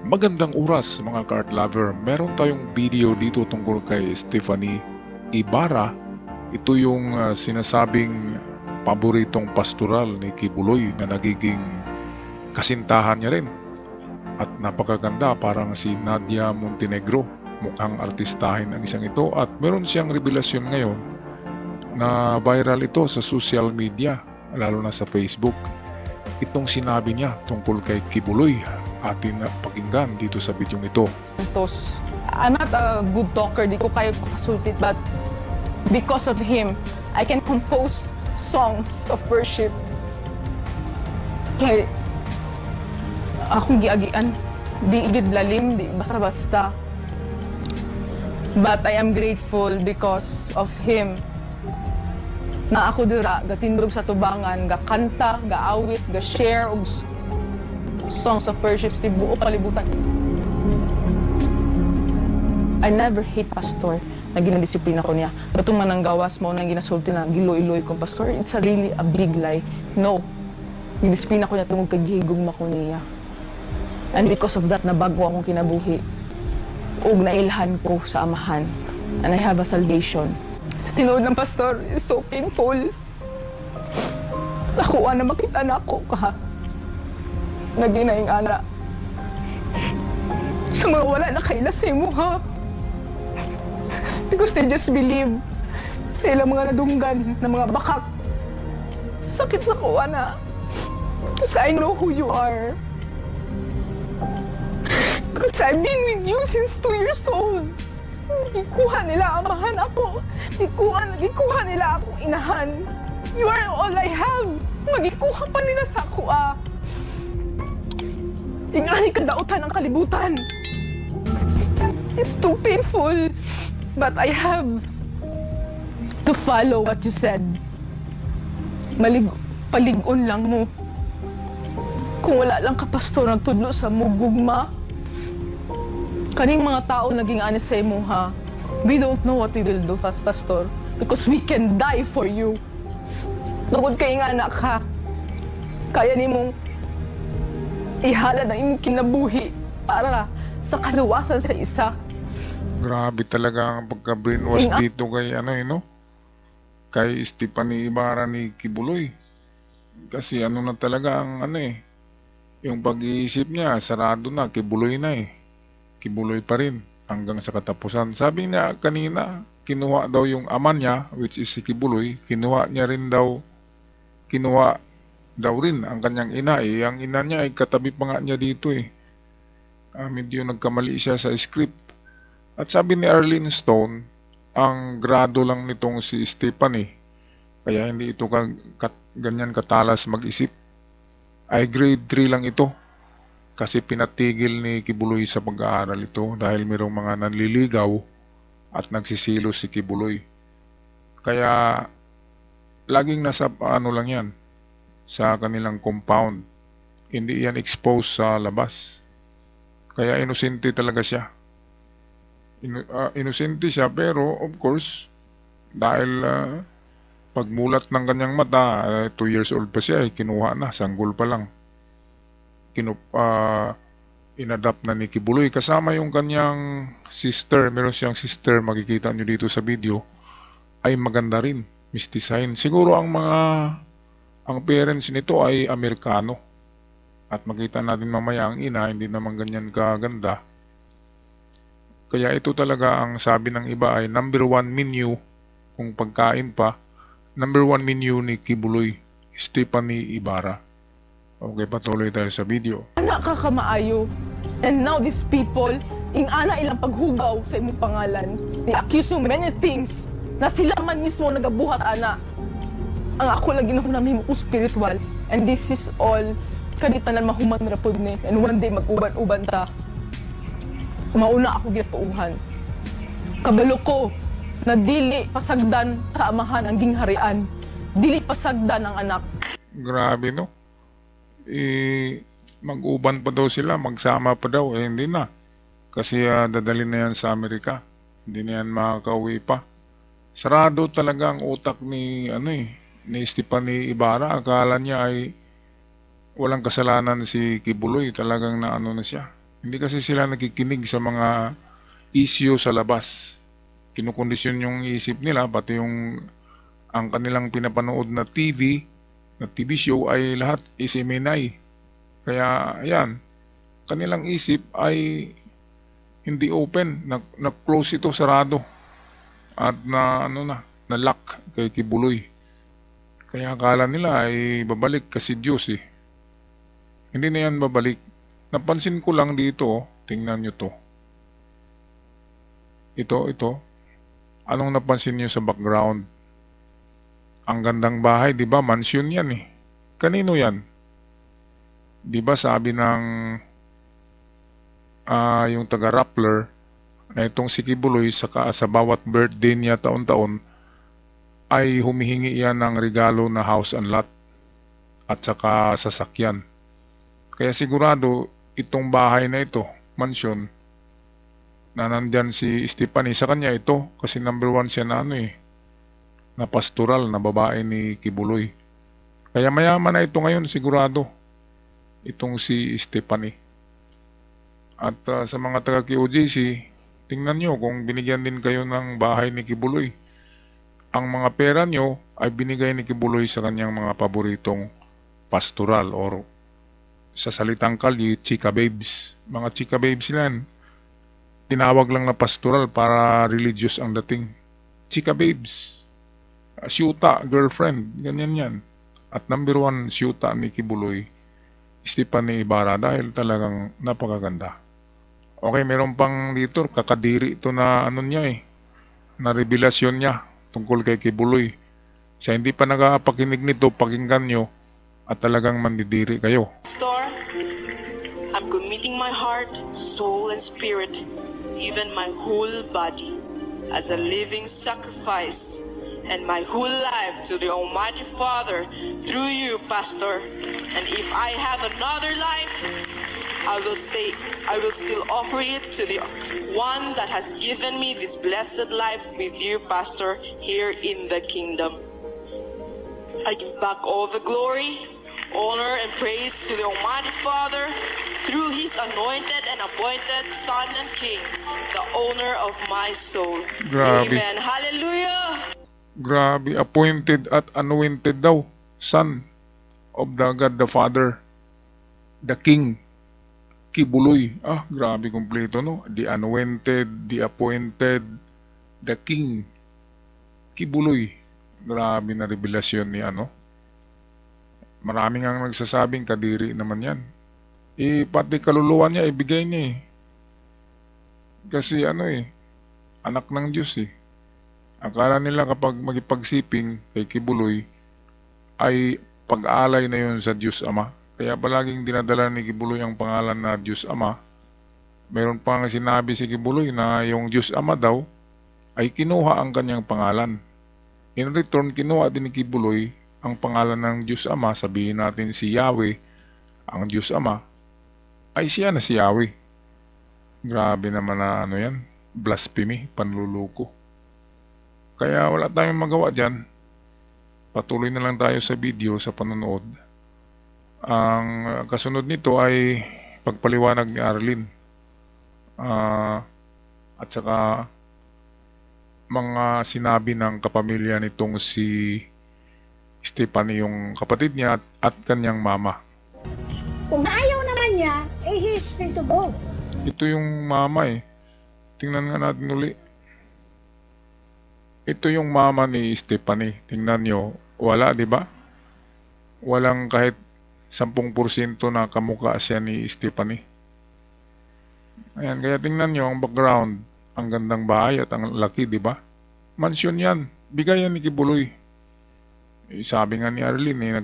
Magandang oras mga cart lover. Meron tayong video dito tungkol kay Stephanie Ibarra. Ito yung sinasabing paboritong pastoral ni Kibuloy na nagiging kasintahan niya rin. At napakaganda, parang si Nadia Montenegro. Mukhang artistahin ang isang ito at meron siyang revelasyon ngayon na viral ito sa social media, lalo na sa Facebook. Itong sinabi niya tungkol kay Kibuloy, atin na pakinggan dito sa video ito. I'm not a good talker, di ko kayo pakasultit, but because of him, I can compose songs of worship. Kaya akong giagian, di igid lalim, di basta-basta. But I am grateful because of him na ako dira gatindog sa tubangan, gakanta, gaawit, ga-share og songs of worship sa buo kalibutan. I never hate pastor na ginadisiplina ko niya. Batong manang gawas mo na ginasulti na giloy-iloy kong pastor, it's a really a big lie. No, ginadisiplina ko niya tungkol kagihigugma ko niya. And because of that, nabago akong kinabuhi. Ug nailhan ko sa amahan. And I have a salvation. Sa tinuod ng pastor, it's so painful. Ako na makita na ako ka. Naginaing ana. Sa mga wala na kaila sa imo ha. Because they just believe sa ilang mga nadunggan na mga bakak. Sakit sa kuha na. Because I know who you are. Because I've been with you since 2 years old. Ikuha nila amahan ako. Ikuha nila akong inahan. You are all I have. Magikuha pa nila sa ako Ingani ka dautan ang kalibutan. It's too painful. But I have to follow what you said. Paligon lang mo. Kung wala lang ka pastor ng tudlo sa mugugma, kaning mga tao naging anis sa imo ha. We don't know what we will do as pastor because we can die for you. Tungod kay nga anak ka, kaya nimong ihala ng imong kinabuhi para sa kaluwasan sa isa. Grabe talaga ang pagka-brainwash dito kay kay Stephanie Ibarra ni Kibuloy. Kasi na talaga ang yung pag-iisip niya, sarado na, Kibuloy na Kibuloy pa rin hanggang sa katapusan. Sabi niya kanina, kinuha daw yung ama niya, which is si Kibuloy, kinuha daw rin ang kanyang ina Ang ina niya ay katabi pa nga niya dito medyo nagkamali siya sa script. At sabi ni Arlene Stone, ang grado lang nitong si Stephanie, kaya hindi ito ganyan katalas mag-isip. Ay grade 3 lang ito. Kasi pinatigil ni Kibuloy sa pag-aaral ito dahil mayroong mga nanliligaw at nagsisilo si Kibuloy. Kaya laging nasa lang yan, sa kanilang compound. Hindi yan exposed sa labas. Kaya inosente talaga siya. Inosente siya pero of course dahil pagmulat ng kanyang mata, 2 years old pa siya, kinuha na, sanggol pa lang. Inadapt na ni Kibuloy kasama yung kanyang sister. Meron siyang sister, makikita nyo dito sa video, ay maganda rin, mistisahin. Siguro ang parents nito ay Amerikano at makita natin mamaya ang ina hindi naman ganyan kaganda. Kaya ito talaga ang sabi ng iba ay number 1 menu kung pagkain pa, number 1 menu ni Kibuloy, Stephanie Ibarra. Okay, patuloy tayo sa video. Anak ka kamaayo. And now these people, ana ilang paghugaw sa imong pangalan. They accuse you many things na sila man mismo nagabuhat ana. Ang ako lagi na hunami mo spiritual. And this is all kanitanan mahuman rapod ni. And one day mag-uban-uban ta. Mauna ako gituuhan. Kabalo ko na dili pasagdan sa amahan ang gingharian. Dili pasagdan ang anak. Grabe no? Mag-uban pa daw sila, magsama pa daw, hindi na. Kasi dadalhin na yan sa Amerika. Hindi na yan makakauwi pa. Sarado talaga ang utak ni Stephanie Ibarra. Akala niya ay walang kasalanan si Kibuloy. Talagang na siya. Hindi kasi sila nakikinig sa mga issue sa labas. Kinukondisyon yung isip nila, pati yung ang kanilang pinapanood na TV show ay lahat is Seminay. Kaya ayan, kanilang isip ay hindi open, na-close ito, sarado. At na lock kay Kibuloy. Kaya akala nila ay babalik kasi Diyos eh. Hindi na yan babalik. Napansin ko lang dito, tingnan nyo to. Ito. Anong napansin nyo sa background? Ang gandang bahay, di ba? Mansion yan eh. Kanino yan? Di ba sabi ng yung taga-Rappler na itong si Kibuloy sa bawat birthday niya taon-taon ay humihingi yan ng regalo na house and lot at saka sasakyan. Kaya sigurado itong bahay na ito, mansion, na nandyan si Stephanie, sa kanya ito kasi number 1 siya na na pastoral na babae ni Kibuloy. Kaya mayaman na ito ngayon sigurado, itong si Stephanie. At sa mga taga QJC, tingnan nyo kung binigyan din kayo ng bahay ni Kibuloy. Ang mga pera nyo ay binigay ni Kibuloy sa kanyang mga paboritong pastoral or sa salitang kalye, chika babes. Mga chika babes yan. Tinawag lang na pastoral para religious ang dating. Chika babes. Syuta, girlfriend, ganyan yan. At number 1 syuta ni Kibuloy, Stephanie Ibarra, dahil talagang napakaganda. Okay, meron pang dito, kakadiri ito na na revelasyon niya tungkol kay Kibuloy. Siya hindi pa nakapakinig nito, pakinggan nyo at talagang mandidiri kayo. Pastor, I'm committing my heart, soul, and spirit, even my whole body, as a living sacrifice, and my whole life to the Almighty Father through you, Pastor. And if I have another life, I will still offer it to the one that has given me this blessed life with you, Pastor, here in the kingdom. I give back all the glory, honor, and praise to the Almighty Father through His anointed and appointed Son and King, the owner of my soul. Grabe. Amen. Hallelujah! Grabe, appointed at anointed daw. Son of the God the Father, the King, Kibuloy. Grabe kompleto, no? The anointed, the appointed, the King, Kibuloy. Grabe na revelasyon ni Maraming ang nagsasabing kadiri naman yan. Pati kaluluwa niya, ibigay niya Kasi anak ng Diyos Akala nila kapag magipagsiping kay Kibuloy ay pag-alay na yun sa Diyos Ama. Kaya palaging dinadala ni Kibuloy ang pangalan na Diyos Ama. Meron pa nga sinabi si Kibuloy na yung Diyos Ama daw ay kinuha ang kanyang pangalan. In return, kinuha din ni Kibuloy ang pangalan ng Diyos Ama. Sabihin natin si Yahweh, ang Diyos Ama, ay siya na si Yahweh. Grabe naman na yan, blasphemy, panluluko. Kaya wala tayong magawa dyan. Patuloy na lang tayo sa video, sa panonood. Ang kasunod nito ay pagpaliwanag ni Arlene. At saka mga sinabi ng kapamilya nitong si Stephanie, yung kapatid niya at kanyang mama. Kung ayaw naman niya, he's free to go. Ito yung mama Tingnan nga natin uli. Ito yung mama ni Stephanie. Tingnan nyo. Wala, di ba? Walang kahit 10% na kamukha siya ni Stephanie. Ayan, kaya tingnan nyo ang background. Ang gandang bahay at ang laki, di ba? Mansion yan. Bigay yan ni Kibuloy. Sabi nga ni Arlene,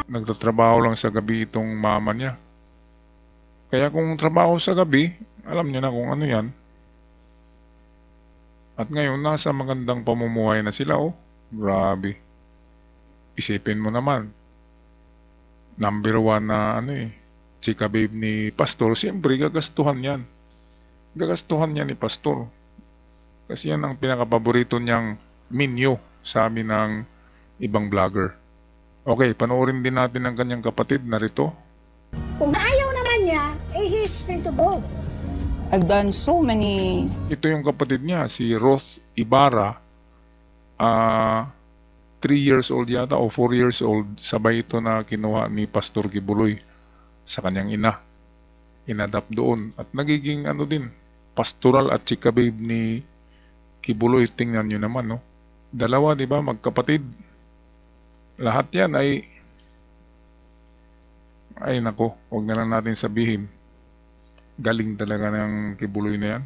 nagtatrabaho lang sa gabi itong mama niya. Kaya kung trabaho sa gabi, alam niya na kung ano yan. At ngayon, nasa magandang pamumuhay na sila, Grabe. Isipin mo naman. Number 1 na chika babe ni Pastor, siyempre gagastuhan yan. Gagastuhan yan ni Pastor. Kasi yan ang pinakapaborito niyang menu, sabi ng ibang vlogger. Okay, panoorin din natin ang kanyang kapatid. Narito. Kung ayaw naman niya, he's is free to go. I've done so many. Ito yung kapatid niya, si Roth Ibarra. 3 years old yata o 4 years old. Sabay ito na kinuha ni Pastor Kibuloy sa kanyang ina. Inadapt doon. At nagiging pastoral at chika babe ni Kibuloy. Tingnan nyo naman, no? Dalawa, di ba, magkapatid. Lahat yan ay nako, huwag na lang natin sabihin. Galing talaga ng Kibuloy na yan.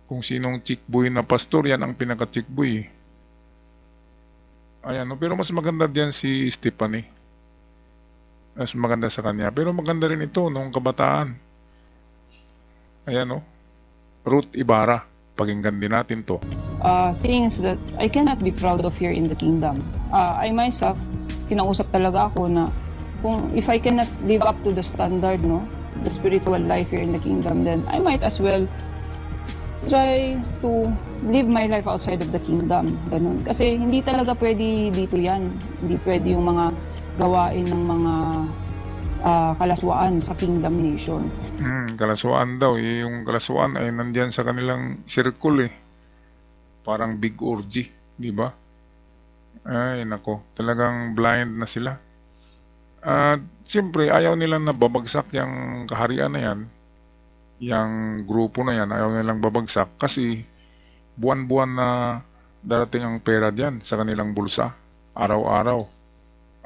Kung sinong chickboy na pastor, yan ang pinaka-chickboy. Ayan, no? Pero mas maganda diyan si Stephanie. Mas maganda sa kanya. Pero maganda rin ito nung kabataan. Ayan, no? Ruth Ibarra. Pakinggan din natin to. Things that I cannot be proud of here in the kingdom. I myself, kinausap talaga ako na kung if I cannot live up to the standard, no, the spiritual life here in the kingdom, then I might as well try to live my life outside of the kingdom. Ganun. Kasi hindi talaga pwede dito yan. Hindi pwede yung mga gawain ng mga kalaswaan sa kingdom nation. Kalaswaan daw. Yung kalaswaan ay nandyan sa kanilang circle eh. Parang big orgy, di ba? Ay nako, talagang blind na sila. At siyempre ayaw nilang nababagsak yung kaharian na yan. Yung grupo na yan, ayaw nilang babagsak kasi buwan-buwan na darating ang pera diyan sa kanilang bulsa, araw-araw.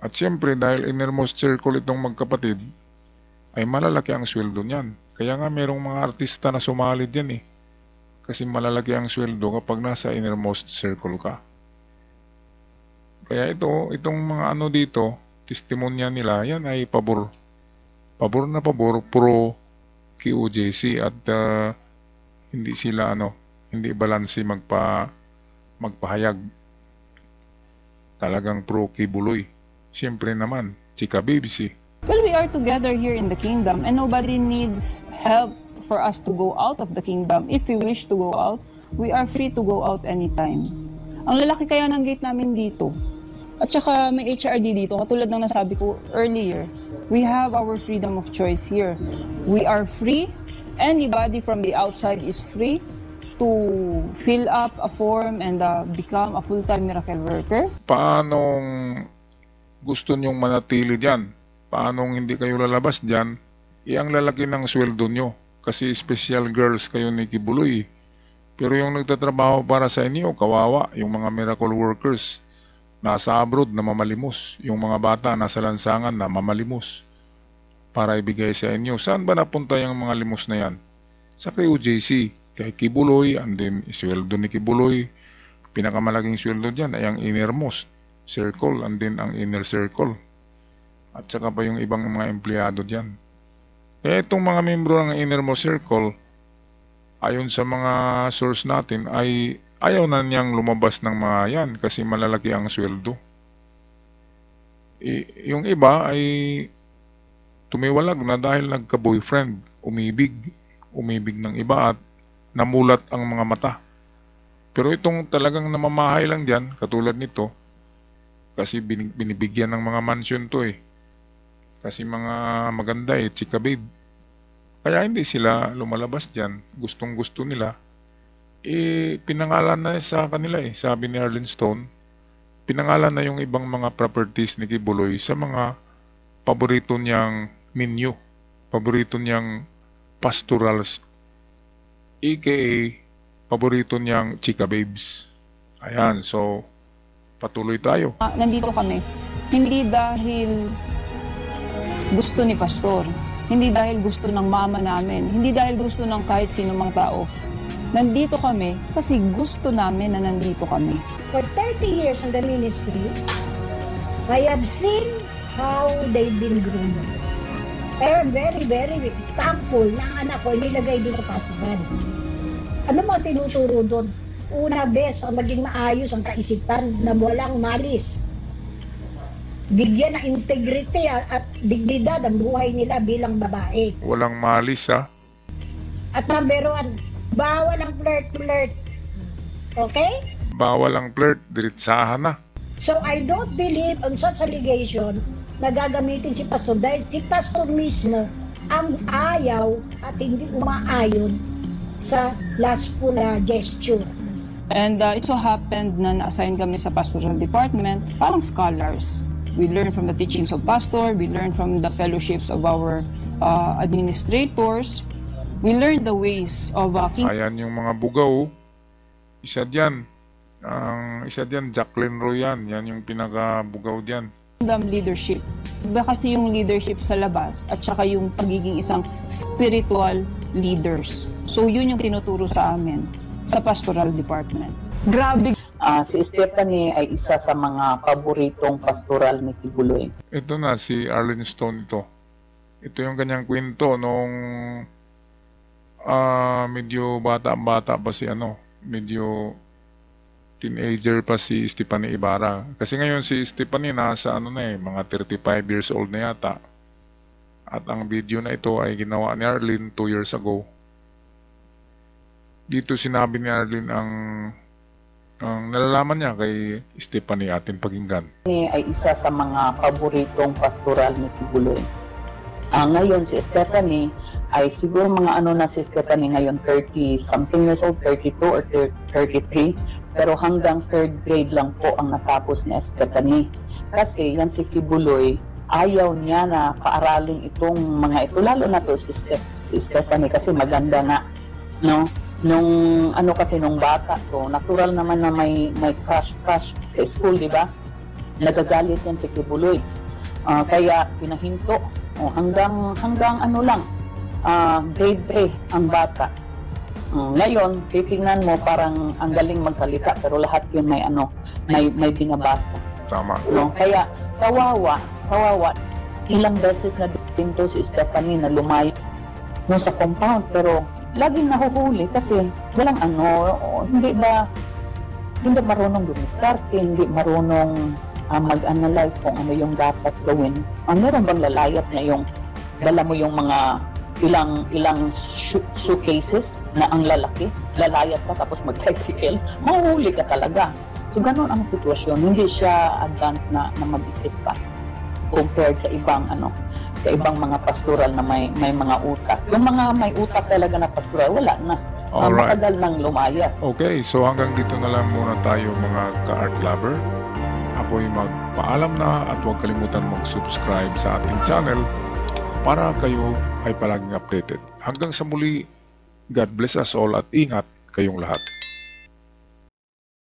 At siyempre dahil innermost circle itong magkapatid, ay malalaki ang sweldo niyan. Kaya nga merong mga artista na sumali diyan eh. Kasi malalaki ang sweldo kapag nasa innermost circle ka. Kaya itong mga dito, testimonya nila, yan ay pabor pro QJC at hindi sila hindi balanse magpahayag. Talagang pro Kibuloy. Siyempre naman, chika babes eh. Well, we are together here in the kingdom and nobody needs help for us to go out of the kingdom. If we wish to go out, we are free to go out anytime. Ang lalaki kaya ng gate namin dito. At saka may HRD dito, katulad ng nasabi ko earlier, we have our freedom of choice here. We are free. Anybody from the outside is free to fill up a form and become a full-time miracle worker. Paanong gusto nyong manatili dyan? Paanong hindi kayo lalabas dyan? Ang lalaki ng sweldo nyo. Kasi special girls kayo ni Kibuloy. Pero yung nagtatrabaho para sa inyo, kawawa. Yung mga miracle workers, nasa abroad na mamalimos. Yung mga bata nasa lansangan na mamalimos. Para ibigay sa inyo. Saan ba napunta yung mga limos na yan? Sa QJC. Kay Kibuloy, and then sweldo ni Kibuloy. Pinakamalaking sweldo dyan ay ang innermost circle and then ang inner circle. At saka pa yung ibang mga empleyado dyan. Kaya itong mga membro ng innermost circle, ayon sa mga source natin, ay ayaw na niyang lumabas ng mga yan kasi malalaki ang sweldo. Yung iba ay tumiwalag na dahil nagka-boyfriend, umibig ng iba at namulat ang mga mata. Pero itong talagang namamahay lang dyan, katulad nito, kasi binibigyan ng mga mansion to eh. Kasi mga maganda eh, chika babe. Kaya hindi sila lumalabas dyan. Gustong gusto nila. Pinangalan na sa kanila eh. Sabi ni Arlene Stone, pinangalan na yung ibang mga properties ni Kibuloy sa mga paborito niyang menu. Paborito niyang pastorals. AKA paborito niyang chika babes. Ayan, so patuloy tayo. Nandito kami, hindi dahil gusto ni Pastor, hindi dahil gusto ng mama namin, hindi dahil gusto ng kahit sino mang tao. Nandito kami kasi gusto namin na nandito kami. For 30 years in the ministry, I have seen how they've been groomed. I am very, very thankful na ang anak ko nilagay doon sa pastoral. Ano mga tinuturo doon? Una, best, ang maging maayos ang kaisipan na walang malis. Bigyan ng integrity at dignidad ang buhay nila bilang babae. Walang malis ha. At number 1, bawal ang flirt. Okay? Bawal ang flirt, diretsahan na. So I don't believe on such allegation na gagamitin si Pastor dahil si Pastor mismo ang ayaw at hindi umaayon sa lustful gesture. And it so happened na na-assign kami sa pastoral department, parang scholars. We learn from the teachings of pastor, we learn from the fellowships of our administrators, we learn the ways of Ayan yung mga bugaw. Isa diyan. Ang isa diyan, Jacqueline Royan. Yan yung pinaka-bugaw diyan. kingdom leadership. Iba kasi yung leadership sa labas at saka yung pagiging isang spiritual leaders. So yun yung tinuturo sa amin sa pastoral department. Grabe. Si Stephanie ay isa sa mga paboritong pastoral ni Kibuloy. Ito na si Arlene Stone ito. Ito yung kanyang kwento nung medyo bata-bata pa si medyo teenager pa si Stephanie Ibarra. Kasi ngayon si Stephanie nasa mga 35 years old na yata. At ang video na ito ay ginawa ni Arlene 2 years ago. Dito sinabi ni Arlene ang nalalaman niya kay Stephanie ating pakinggan. Ay isa sa mga paboritong pastoral ni Kibuloy. Ngayon si Stephanie ay siguro mga na si Stephanie ngayon 30 something years old, 32 or 33. Pero hanggang 3rd grade lang po ang natapos ni Stephanie. Kasi yan si Kibuloy, ayaw niya na paaralin itong mga ito. Lalo na to si Stephanie kasi maganda nga. No? Nung kasi nung bata to, natural naman na may crush sa school, di ba? Nagagalit yan si Kibuloy. Kaya pinahinto. Hanggang grade 3 ang bata. Ngayon, titingnan mo parang ang galing magsalita pero lahat yun may binabasa. Tama. No? Kaya kawawa. Ilang beses na din to si Stephanie na lumayas sa compound pero laging nahuhuli kasi walang hindi marunong dumiskarte, hindi marunong mag-analyze kung ano yung dapat gawin. Meron bang lalayas na yung dala mo yung mga ilang suitcases na ang lalaki, lalayas ka tapos mag-tricycle, mahuhuli ka talaga. So ganun ang sitwasyon, hindi siya advanced na mag-isip pa compared sa ibang mga pastoral na may mga utak. Yung mga may utak talaga na pastoral, wala na. Alright. Matagal nang lumayas. Okay, so hanggang dito na lang muna tayo mga ka-art lover. Ako'y magpaalam na at huwag kalimutan mag-subscribe sa ating channel para kayo ay palaging updated. Hanggang sa muli, God bless us all at ingat kayong lahat.